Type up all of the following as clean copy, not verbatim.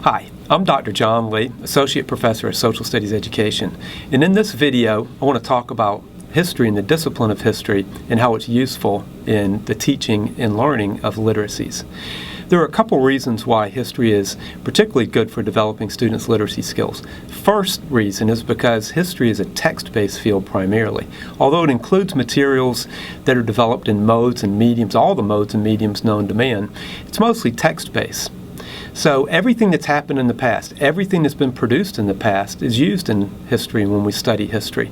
Hi, I'm Dr. John Lee, Associate Professor of Social Studies Education, and in this video I want to talk about history and the discipline of history and how it's useful in the teaching and learning of literacies. There are a couple reasons why history is particularly good for developing students' literacy skills. First reason is because history is a text-based field primarily. Although it includes materials that are developed in modes and mediums, all the modes and mediums known to man, it's mostly text-based. So everything that's happened in the past, everything that's been produced in the past is used in history when we study history.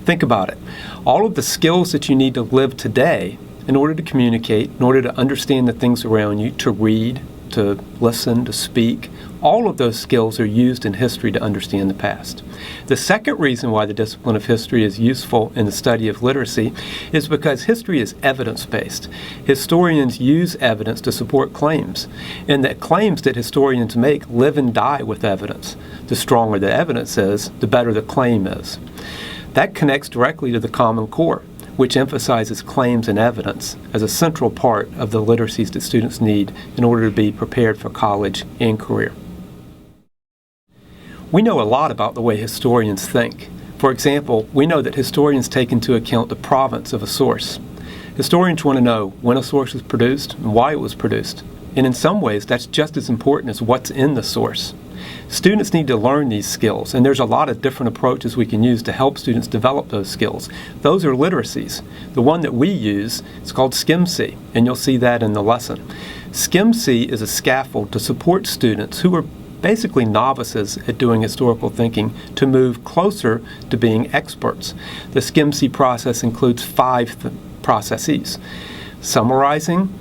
Think about it. All of the skills that you need to live today in order to communicate, in order to understand the things around you, to read, to listen, to speak, all of those skills are used in history to understand the past. The second reason why the discipline of history is useful in the study of literacy is because history is evidence-based. Historians use evidence to support claims, and the claims that historians make live and die with evidence. The stronger the evidence is, the better the claim is. That connects directly to the Common Core, which emphasizes claims and evidence as a central part of the literacies that students need in order to be prepared for college and career. We know a lot about the way historians think. For example, we know that historians take into account the provenance of a source. Historians want to know when a source was produced and why it was produced. And in some ways, that's just as important as what's in the source. Students need to learn these skills, and there's a lot of different approaches we can use to help students develop those skills. Those are literacies. The one that we use is called Skim C, and you'll see that in the lesson. Skim C is a scaffold to support students who are basically novices at doing historical thinking to move closer to being experts. The Skim C process includes 5 processes: summarizing,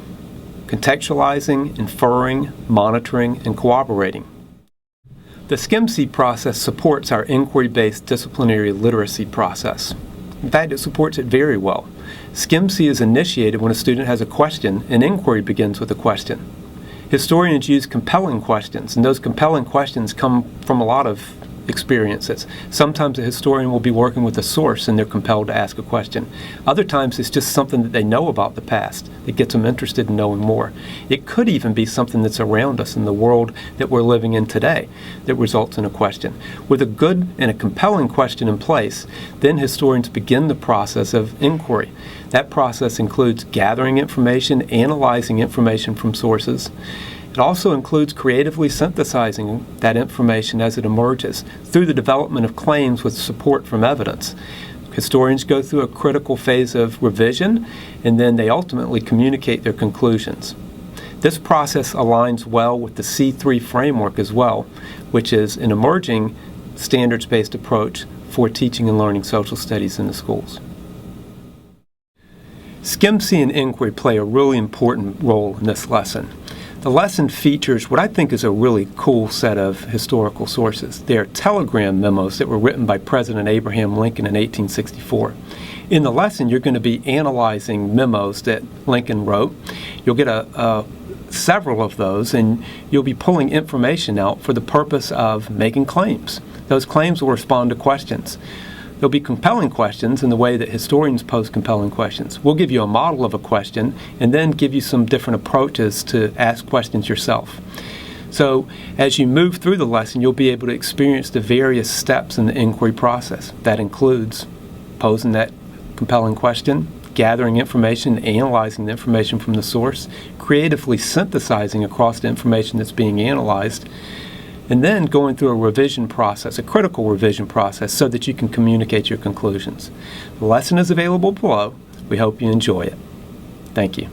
contextualizing, inferring, monitoring, and corroborating. The Skim C process supports our inquiry-based disciplinary literacy process. In fact, it supports it very well. Skim C is initiated when a student has a question, and inquiry begins with a question. Historians use compelling questions, and those compelling questions come from a lot of experiences. Sometimes a historian will be working with a source and they're compelled to ask a question. Other times it's just something that they know about the past that gets them interested in knowing more. It could even be something that's around us in the world that we're living in today that results in a question. With a good and a compelling question in place, then historians begin the process of inquiry. That process includes gathering information, analyzing information from sources. It also includes creatively synthesizing that information as it emerges through the development of claims with support from evidence. Historians go through a critical phase of revision, and then they ultimately communicate their conclusions. This process aligns well with the C3 framework as well, which is an emerging standards-based approach for teaching and learning social studies in the schools. Skim C and inquiry play a really important role in this lesson. The lesson features what I think is a really cool set of historical sources. They are telegram memos that were written by President Abraham Lincoln in 1864. In the lesson, you're going to be analyzing memos that Lincoln wrote. You'll get several of those, and you'll be pulling information out for the purpose of making claims. Those claims will respond to questions. There'll be compelling questions in the way that historians pose compelling questions. We'll give you a model of a question and then give you some different approaches to ask questions yourself. So as you move through the lesson, you'll be able to experience the various steps in the inquiry process. That includes posing that compelling question, gathering information, analyzing the information from the source, creatively synthesizing across the information that's being analyzed, and then going through a revision process, a critical revision process, so that you can communicate your conclusions. The lesson is available below. We hope you enjoy it. Thank you.